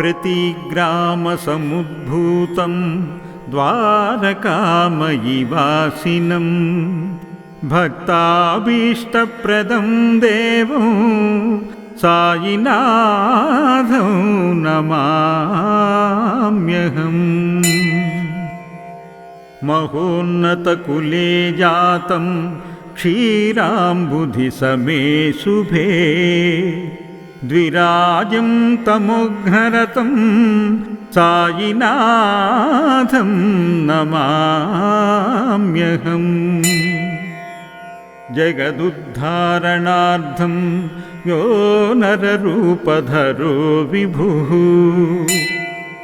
प्रतिग्रामसमुद्भूतं द्वारकामयीवासिनं भक्ताभीष्टप्रदं देवं सायिनाथं नमाम्यहम्। महोन्नतकुले जातं क्षीराम्बुधिसमे शुभे द्विराजं तमोघ्नरतं सायिनाथं नमाम्यहम्। जगदुद्धारणार्थं यो नररूपधरो विभुः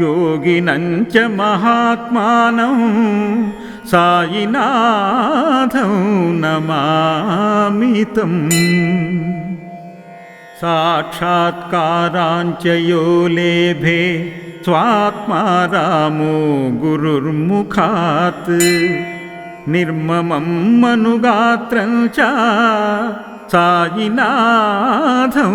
योगिनं च महात्मानं सायिनाथं नमामि तम्। साक्षात्काराञ्च यो लेभे स्वात्मा रामो गुरुर्मुखात् निर्ममं मनुगात्रं च सायिनाथं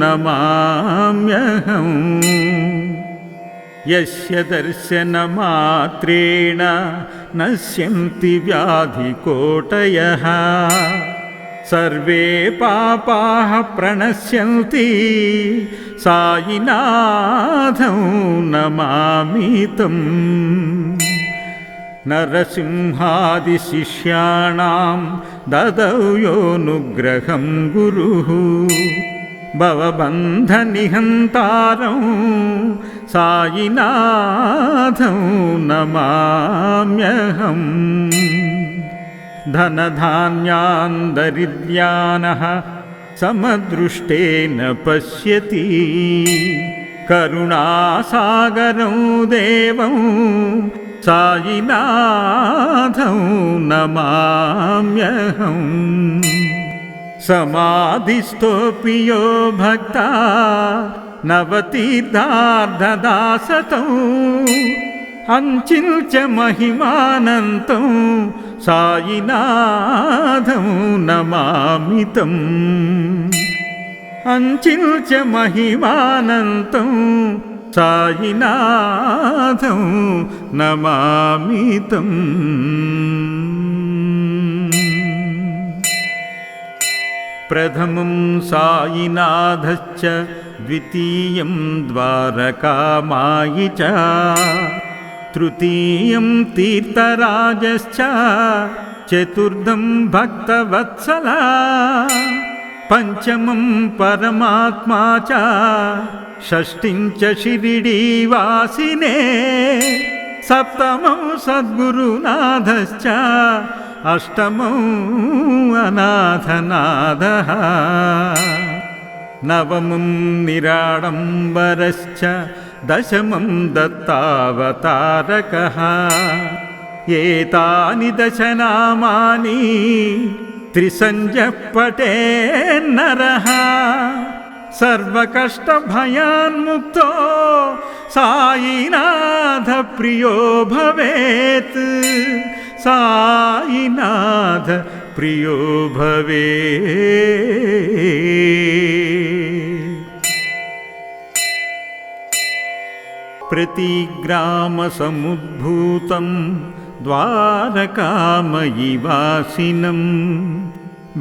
नमाम्यहम्। यस्य दर्शनमात्रेण नश्यन्ति व्याधिकोटयः सर्वे पापाः प्रणश्यन्ति सायिनाथं नमामि तम्। नरसिंहादिशिष्याणां ददौ योऽनुग्रहं गुरुः भवबन्धनिहन्तारं सायिनाथं नमाम्यहम्। धनधान्यान् दरिद्र्यानः समदृष्टेन पश्यति करुणासागरं देवं सायिनाथं नमाम्यहम्। समाधिस्थोऽपि यो भक्ता नवतीर्थार्धदासतं अञ्चिल्च महिमानन्तं सायिनाथं नमामि तम्। अञ्चिल्च महिमानन्तं सायिनाथं नमामि तम्। प्रथमं सायिनाथश्च द्वितीयं द्वारकामायि च तृतीयं तीर्थराजश्च चतुर्थं भक्तवत्सला पंचमं परमात्मा च षष्ठिं च शिरिडीवासिने सप्तमं सद्गुरुनाथश्च अष्टमं अनाथनाथः नवमं निराडम्बरश्च दशमं दत्तावतारकः एतानि दश नामानि त्रिसन्ध्यः पठेन्नरः सर्वकष्टभयान्मुक्तो सायिनाथ प्रियो भवेत् सायिनाथ प्रियो भवेत्। प्रतिग्रामसमुद्भूतं द्वारकामयीवासिनं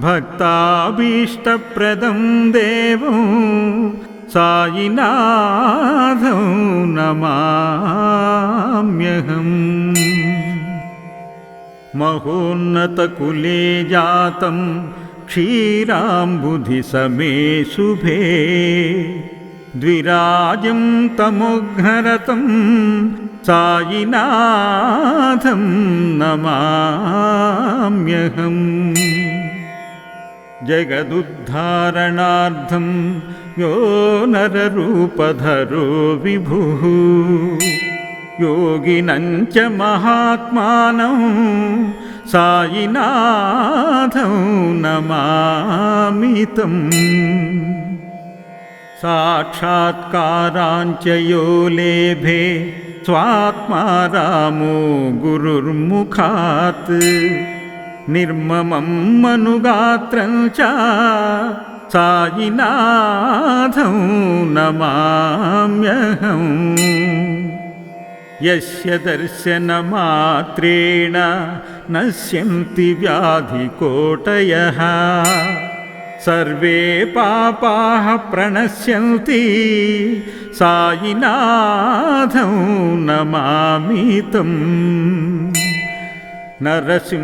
भक्ताभीष्टप्रदं देवं सायिनाथं नमाम्यहम्। महोन्नतकुले जातं क्षीराम्बुधिसमे शुभे द्विराजं तमोघ्नरतं सायिनाथं नमाम्यहम्। जगदुद्धारणार्थं यो नररूपधरो विभुः योगिनं च महात्मानं सायिनाथं नमामि तम्। साक्षात्काराञ्च यो लेभे स्वात्मा रामो गुरुर्मुखात् निर्ममं मनुगात्रं च सायिनाथं नमाम्यहम् यस्य दर्शनमात्रेण नश्यन्ति व्याधिकोटयः सर्वे पापाः प्रणश्यन्ति सायिनाथं नमामि तम् नरसिंहादिशिष्याणां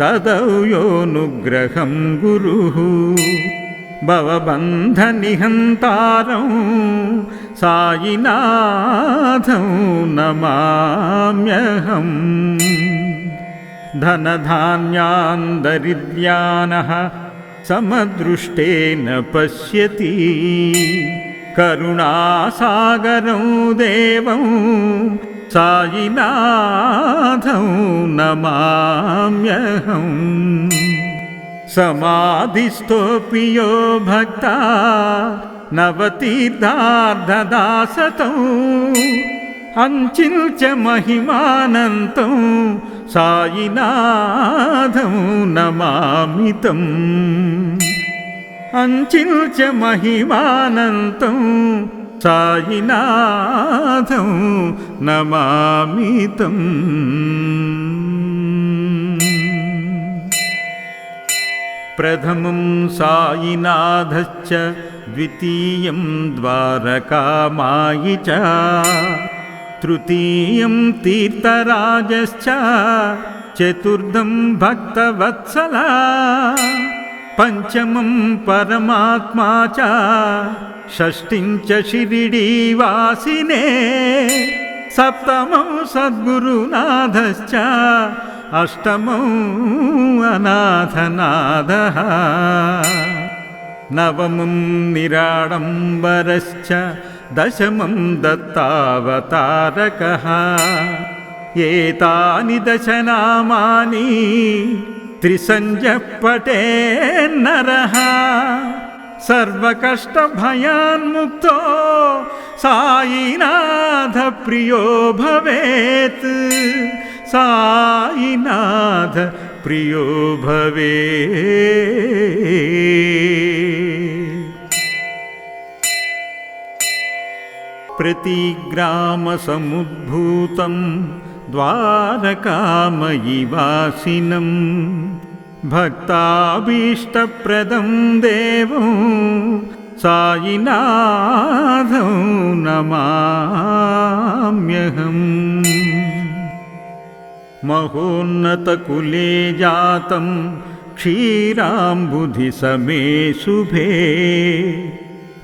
ददौ योऽनुग्रहं गुरुः भवबन्धनिहन्तारं सायिनाथं नमाम्यहम् धनधान्यान् दरिद्र्यानः समदृष्टेन पश्यति करुणासागरं देवं सायिनाथं नमाम्यहम् समाधिस्थोऽपि यो भक्ता नवतीर्थार्धदासतौ अञ्चिल्य महिमानन्तं सायिनाथं नमामि तम् अञ्चिल्य महिमानन्तं सायिनाथं नमामि तम् प्रथमं सायिनाथश्च द्वितीयं द्वारकामायि च तृतीयं तीर्थराजश्च चतुर्थं भक्तवत्सला पंचमं परमात्मा च षष्ठिं च शिरिडीवासिने सप्तमं सद्गुरुनाथश्च अष्टमं अनाथनाथः नवमं निराडम्बरश्च दशमं दत्तावतारकः एतानि दश नामानि त्रिसन्ध्यः पठेन्नरः सर्वकष्टभयान्मुक्तो सायिनाथ प्रियो भवेत् सायिनाथ प्रियो भवेत्। प्रतिग्रामसमुद्भूतं द्वारकामयिवासिनं भक्ताभीष्टप्रदं देवं सायिनाथं नमाम्यहम् महोन्नतकुले जातं क्षीराम्बुधिसमे शुभे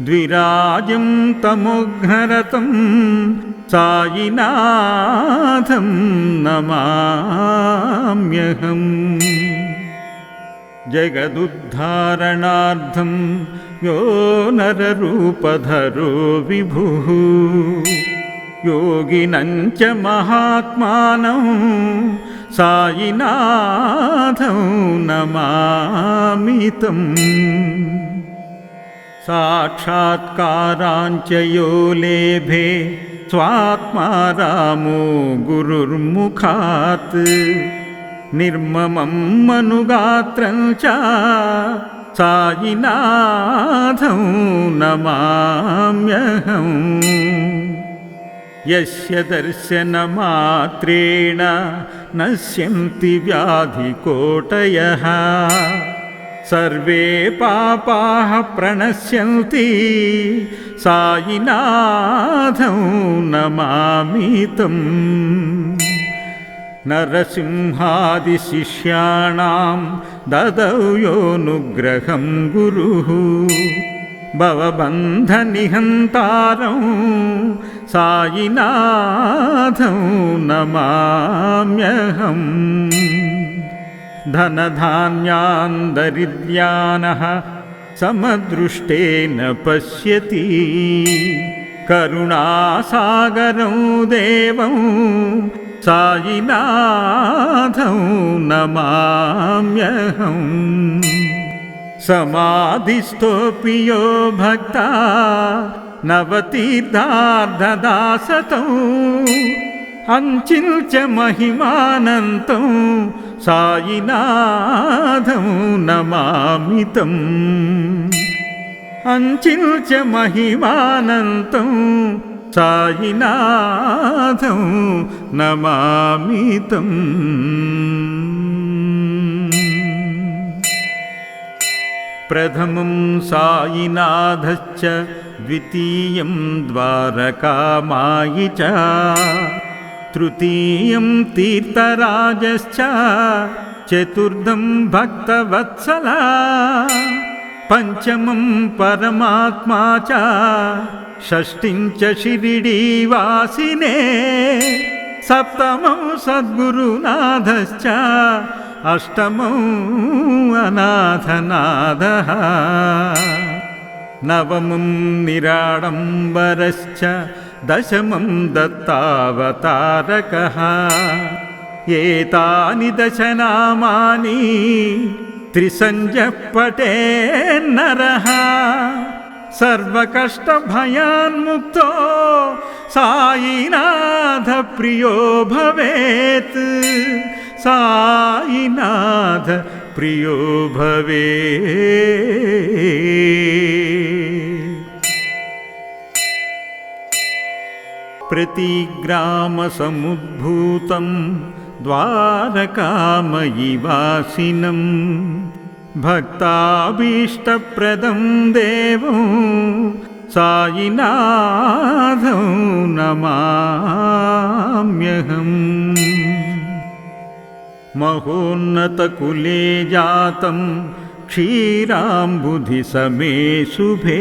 द्विराजं तमोघ्नरतं सायिनाथं नमाम्यहम् जगदुद्धारणार्थं यो नररूपधरो विभुः योगिनं च महात्मानं सायिनाथं नमामि तम् साक्षात्काराञ्च यो लेभे स्वात्मा रामो गुरुर्मुखात् निर्ममं मनुगात्रं च सायिनाथं नमाम्यहम् यस्य दर्शनमात्रेण नश्यन्ति व्याधिकोटयः सर्वे पापाः प्रणश्यन्ति सायिनाथं नमामि तम् नरसिंहादिशिष्याणां ददौ योऽनुग्रहं गुरुः भवबन्धनिहन्तारं सायिनाथं नमाम्यहम् धनधान्यान् दरिद्र्यानः समदृष्टेन पश्यति करुणासागरं देवं सायिनाथं नमाम्यहम् समाधिस्थोऽपि यो भक्ता नवतीर्थार्धदासतौ अञ्चिल्य महिमानन्तं సాయినాథం నమామి తం అంచిల్చ మహిమానంతం సాయినాథం నమామి తం ప్రథమం సాయినాథశ్చ ద్వితీయం ద్వారకామాయి చ తృతీయం తీర్థరాజశ్చ చతుర్థం భక్తవత్సలా పంచమం పరమాత్మా చ షష్ఠిం చ షిరిడీవాసినే సప్తమం సద్గురునాథశ్చ అష్టమం అనాథనాథః నవమం నిరాడంబరశ్చ దశమం దత్తావతారకః ఏతాని దశ నామాని త్రిసంజ్ఞః పఠేన్నరః సర్వకష్టభయాన్ముక్తో సాయినాథ ప్రియో భవేత్ సాయినాథ ప్రియో భవేత్ ప్రతిగ్రామసముద్భూతం ద్వారకామయీవాసినం భక్తాభీష్టప్రదం దేవం సాయినాథం నమామ్యహం మహోన్నతకులే జాతం క్షీరాంబుధిసమే శుభే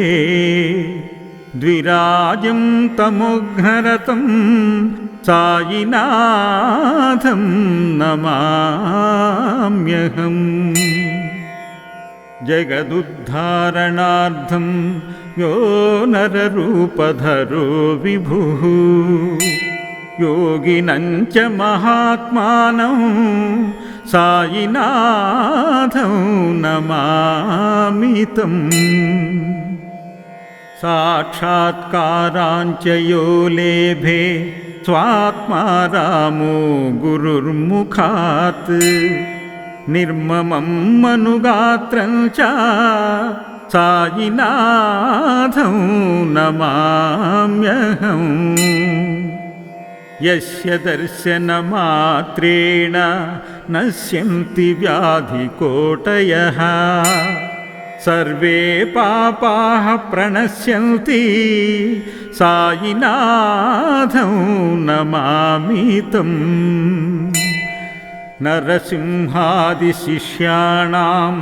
ద్విరాజం తమోఘ్నరతం సాయినాథం నమామ్యహం జగదుద్ధారణార్థం యో నరరూపధరో విభుః యోగినం చ మహాత్మానం సాయినాథం నమామి తం సాక్షాత్కారాంచ యో లేభే స్వాత్మా రామో గురుర్ముఖాత్ నిర్మమం మనుగాత్రం చ సాయినాథం నమామ్యహం యస్య దర్శనమాత్రేణ నశ్యంతి వ్యాధికోటయః సర్వే పాపాః ప్రణశ్యంతి సాయినాథం నమామి తం నరసింహాదిశిష్యాణాం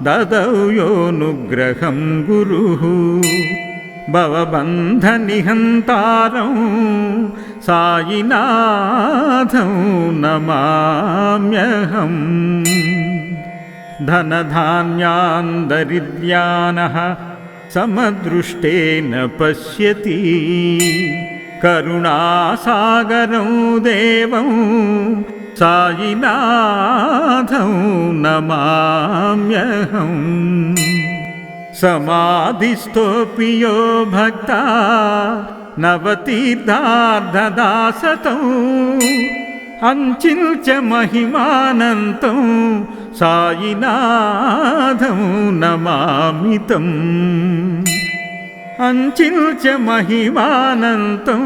దదౌ యోనుగ్రహం గురుః భవబంధనిహంతారం సాయినాథం నమామ్యహం ధనధాన్యాన్ దరిద్ర్యానః సమదృష్టేన పశ్యతి కరుణాసాగరం దేవం సాయినాథం నమామ్యహం సమాధిస్థోపి యో భక్తా నవతీర్థార్ధదాసతం అంచిల్చ మహిమానంతం సాయినాథం నమామి తం అంచిల్చ మహిమానంతం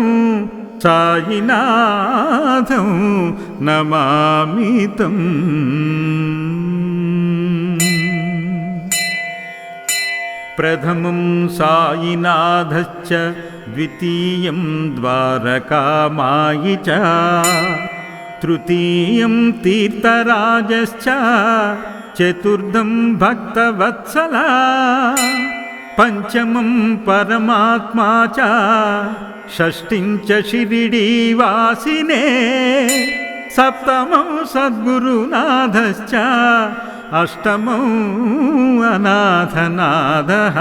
సాయినాథం నమామి తం ప్రథమం సాయినాథశ్చ ద్వితీయం ద్వారకామాయి చ తృతీయం తీర్థరాజశ్చ చతుర్థం భక్తవత్సలా పంచమం పరమాత్మా చ షష్ఠిం చ షిరిడీవాసినే సప్తమం సద్గురునాథశ్చ అష్టమం అనాథనాథః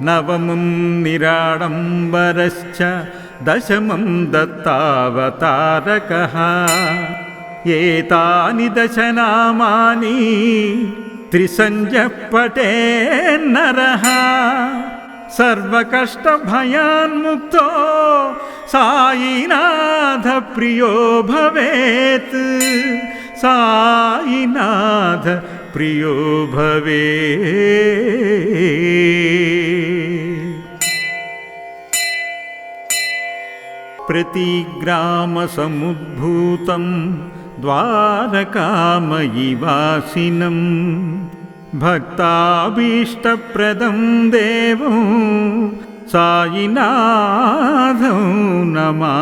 నవమం నిరాడంబరశ్చ దశమం దత్తావతారకః ఏతాని దశ నామాని త్రిసంజ్ఞః పఠేన్నరః సర్వకష్టభయాన్ముక్తో సాయినాథ ప్రియో భవేత్ సాయినాథ ప్రియో భవే ప్రతిగ్రామ సముద్భూతం ద్వారకామయీ వాసినం భక్తాభీష్టప్రదం దేవం సాయినాథం నమామ్యహం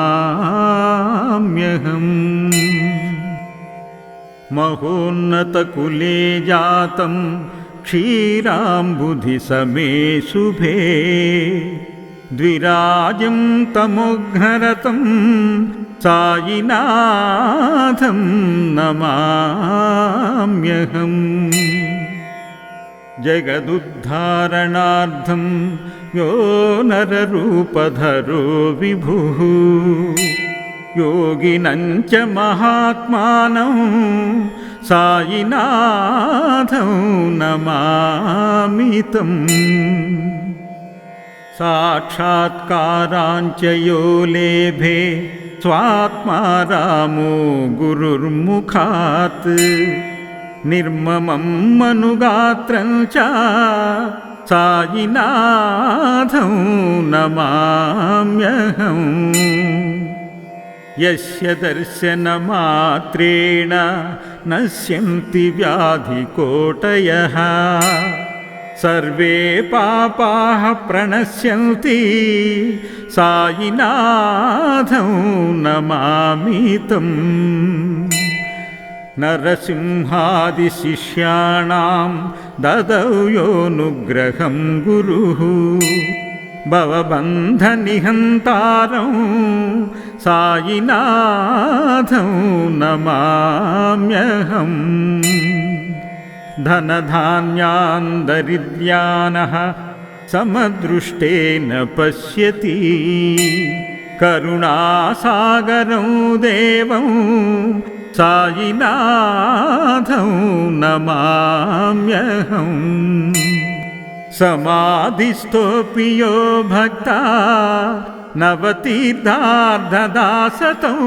మహోన్నతకులే జాతం క్షీరాంబుధిసమే శుభే ద్విరాజం తమోఘ్నరతం సాయినాథం నమామ్యహం జగదుద్ధారణార్థం యో నరరూపధరో విభుః యోగినం చ మహాత్మానం సాయినాథం నమామి తం సాక్షాత్కారాంచ యో లేభే స్వాత్మా రామో గురుర్ముఖాత్ నిర్మమం మనుగాత్రం చ సాయినాథం నమామ్యహం యస్య దర్శనమాత్రేణ నశ్యంతి వ్యాధికోటయః సర్వే పాపాః ప్రణశ్యంతి సాయినాథం నమామి తం నరసింహాదిశిష్యాణాం దదౌ యోనుగ్రహం గురుః భవబంధనిహంతారం సాయినాథం నమామ్యహం ధనధాన్యాన్ దరిద్ర్యానః సమదృష్టేన పశ్యతి కరుణాసాగరం దేవం సాయినాథం నమామ్యహం సమాధిస్థోపి యో భక్త నవతీర్థార్ధదాసతం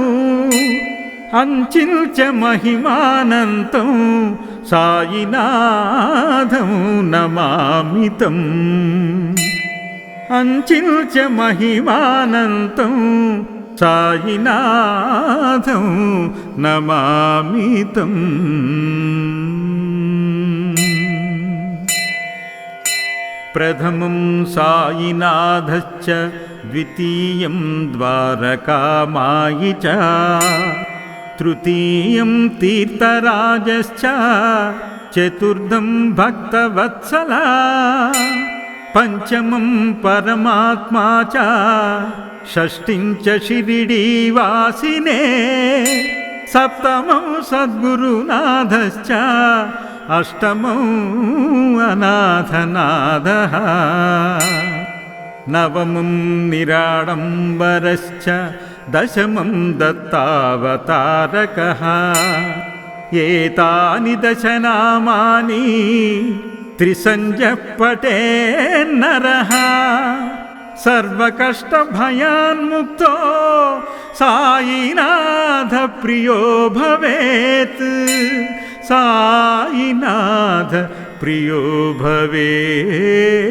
అంచిల్చ మహిమానంతం సాయినాథం నమామి తం అంచిల్చ మహిమానంతం సాయినాథం నమామి తం ప్రథమం సాయినాథశ్చ ద్వితీయం ద్వారకామాయి చ తృతీయం తీర్థరాజశ్చ చతుర్థం భక్తవత్సల పంచమం పరమాత్మా చ షష్ఠిం చ షిరిడీవాసినే సప్తమం సద్గురునాథశ్చ అష్టమం అనాథనాథః నవమం నిరాడంబరశ్చ దశమం దత్తావతారకః ఏతాని దశ నామాని త్రిసంజ్ఞః పఠేన్నరః సర్వకష్టభయాన్ముక్తో సాయినాథ ప్రియో భవేత్ సాయినాథ ప్రియో భవేత్.